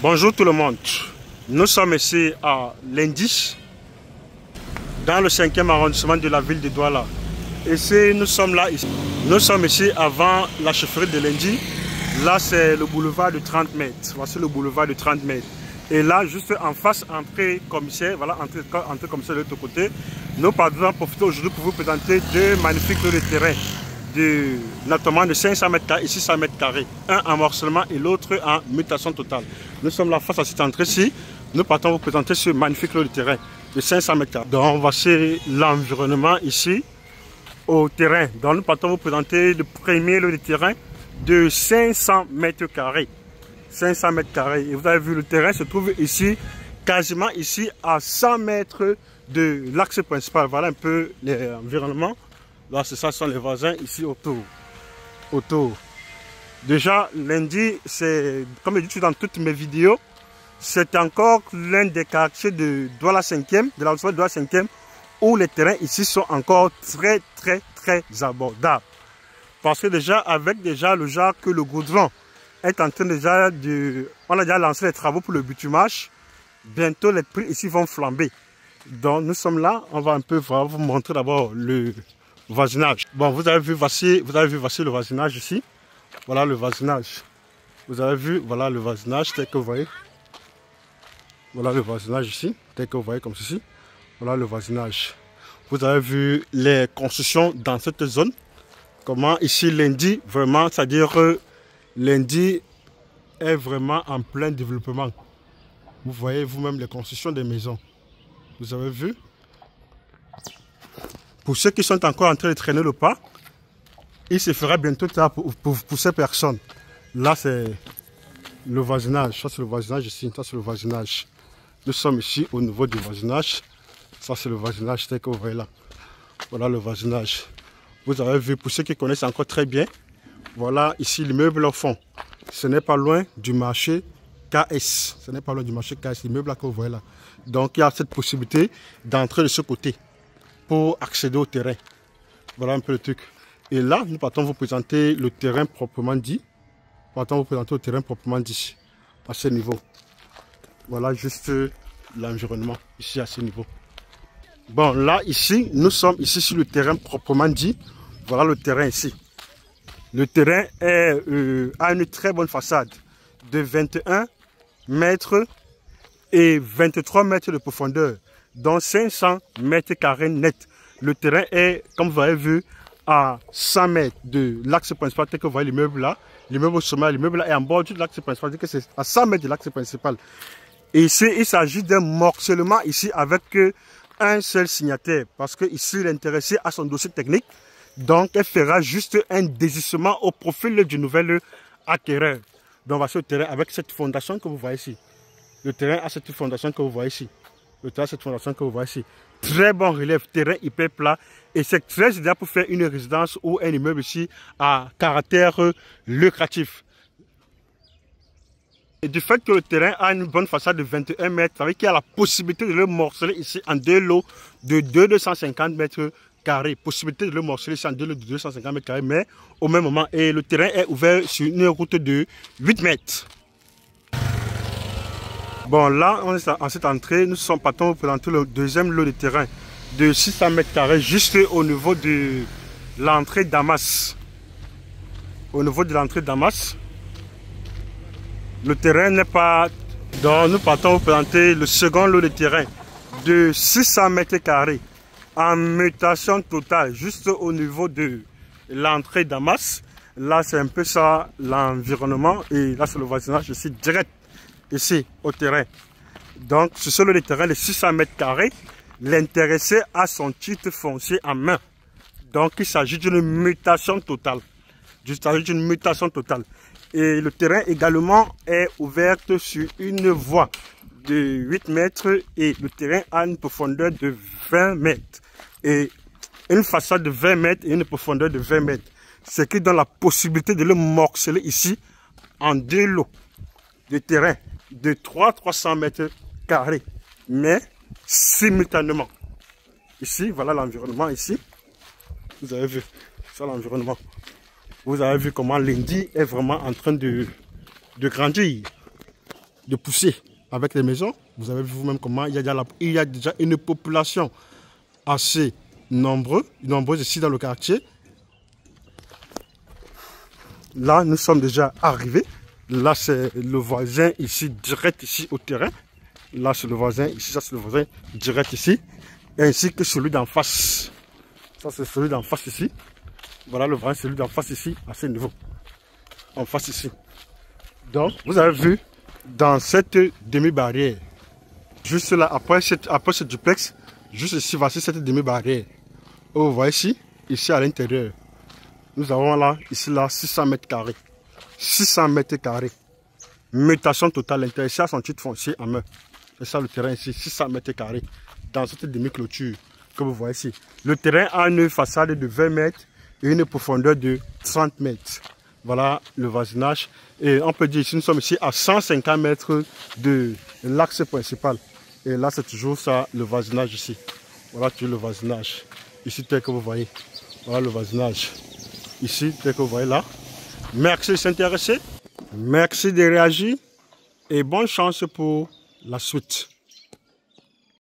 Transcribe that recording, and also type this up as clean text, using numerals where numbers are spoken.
Bonjour tout le monde. Nous sommes ici à Lundi, dans le 5e arrondissement de la ville de Douala. Ici, nous sommes ici avant la chefferie de Lundi. Là, c'est le boulevard de 30 mètres. Voici le boulevard de 30 mètres. Et là, juste en face, entrée commissaire, voilà, entrée commissaire de l'autre côté. Nous partons profiter aujourd'hui pour vous présenter deux magnifiques lots de terrain, notamment de 500 mètres carrés et 600 mètres carrés. Un en morcellement et l'autre en mutation totale. Nous sommes là face à cette entrée-ci. Nous partons vous présenter ce magnifique lot de terrain de 500 mètres carrés. Donc, voici l'environnement ici au terrain. Donc, nous partons vous présenter le premier lot de terrain de 500 mètres carrés. 500 mètres carrés. Et vous avez vu, le terrain se trouve ici, quasiment ici, à 100 mètres de l'axe principal. Voilà un peu l'environnement. Là, c'est ça, ce sont les voisins ici autour. Déjà, Lundi, c'est, comme je dis dans toutes mes vidéos, c'est encore l'un des quartiers de Douala 5e, de l'arrondissement de Douala 5e, où les terrains ici sont encore très abordables. Parce que déjà, avec déjà le genre que le goudron est en train déjà de... On a déjà lancé les travaux pour le bitumage. Bientôt, les prix ici vont flamber. Donc, nous sommes là. On va un peu vous montrer d'abord le voisinage. Bon, vous avez vu, voici le voisinage ici. Voilà le voisinage. Vous avez vu, voilà le voisinage tel que vous voyez. Voilà le voisinage ici, tel que vous voyez comme ceci. Voilà le voisinage. Vous avez vu les constructions dans cette zone. Comment ici, Lundi, vraiment, c'est-à-dire Lundi est vraiment en plein développement. Vous voyez vous-même les constructions des maisons. Vous avez vu? Pour ceux qui sont encore en train de traîner le pas, il se fera bientôt tard pour ces personnes. Là, c'est le voisinage. Ça, c'est le voisinage ici. Ça, c'est le voisinage. Nous sommes ici au niveau du voisinage. Ça, c'est le voisinage tel que vous voyez là. Voilà le voisinage. Vous avez vu, pour ceux qui connaissent encore très bien, voilà ici l'immeuble au fond. Ce n'est pas loin du marché KS. Ce n'est pas loin du marché KS, l'immeuble là que vous voyez là. Donc, il y a cette possibilité d'entrer de ce côté pour accéder au terrain. Voilà un peu le truc. Et là, nous partons vous présenter le terrain proprement dit. Nous partons vous présenter le terrain proprement dit, à ce niveau. Voilà juste l'environnement, ici à ce niveau. Bon, là, ici, nous sommes ici sur le terrain proprement dit. Voilà le terrain ici. Le terrain a une très bonne façade de 21 mètres et 23 mètres de profondeur, dont 500 mètres carrés net. Le terrain est, comme vous avez vu, à 100 mètres de l'axe principal, tel que vous voyez l'immeuble là. L'immeuble au sommet, l'immeuble là est en bordure de l'axe principal, c'est-à-dire que c'est à 100 mètres de l'axe principal. Et ici, il s'agit d'un morcellement ici avec un seul signataire, parce que ici, l'intéressé a son dossier technique, donc elle fera juste un désistement au profil du nouvel acquéreur. Donc voici le terrain avec cette fondation que vous voyez ici. Le terrain a cette fondation que vous voyez ici. Le terrain a cette fondation que vous voyez ici. Très bon relief, terrain hyper plat. Et c'est très idéal pour faire une résidence ou un immeuble ici à caractère lucratif. Et du fait que le terrain a une bonne façade de 21 mètres, avec qu'il y a la possibilité de le morceler ici en deux lots de 250 mètres carrés. Possibilité de le morceler ici en deux lots de 250 mètres carrés, mais au même moment, et le terrain est ouvert sur une route de 8 mètres. Bon, là, on est à cette entrée, nous sommes partons vous présenter le deuxième lot de terrain de 600 mètres carrés, juste au niveau de l'entrée Damas. Au niveau de l'entrée Damas. Le terrain n'est pas... Donc, nous partons vous présenter le second lot de terrain de 600 mètres carrés en mutation totale, juste au niveau de l'entrée Damas. Là, c'est un peu ça l'environnement et là, c'est le voisinage ici, direct ici au terrain. Donc, ce sont le terrain de 600 mètres carrés. L'intéressé a son titre foncier en main. Donc, il s'agit d'une mutation totale. Il s'agit d'une mutation totale. Et le terrain également est ouvert sur une voie de 8 mètres et le terrain a une profondeur de 20 mètres. Et une façade de 20 mètres et une profondeur de 20 mètres. Ce qui donne la possibilité de le morceler ici en deux lots de terrain de 300 mètres carrés. Mais simultanément. Ici, voilà l'environnement ici. Vous avez vu, ça l'environnement. Vous avez vu comment Lundi est vraiment en train de grandir. de pousser avec les maisons. Vous avez vu vous-même comment il y a déjà une population assez nombreuse ici dans le quartier. Là, nous sommes déjà arrivés. Là, c'est le voisin ici, direct ici au terrain. Là, c'est le voisin ici, ça c'est le voisin direct ici. Ainsi que celui d'en face. Ça, c'est celui d'en face ici. Voilà le voisin, celui d'en face ici, à ce niveau. En face ici. Donc, vous avez vu, dans cette demi-barrière, juste là, après ce duplex, juste ici, voici cette demi-barrière. Vous voyez ici à l'intérieur, nous avons là, ici là, 600 mètres carrés. 600 mètres carrés. Mutation totale, l'intéressé son titre foncier en main. C'est ça le terrain ici, 600 mètres carrés. Dans cette demi-clôture que vous voyez ici. Le terrain a une façade de 20 mètres et une profondeur de 30 mètres. Voilà le voisinage. Et on peut dire ici, nous sommes ici à 150 mètres de l'axe principal. Et là, c'est toujours ça, le voisinage ici. Voilà toujours le voisinage. Ici, tel que vous voyez. Voilà le voisinage. Ici, tel que vous voyez là. Merci de s'intéresser. Merci de réagir. Et bonne chance pour la suite.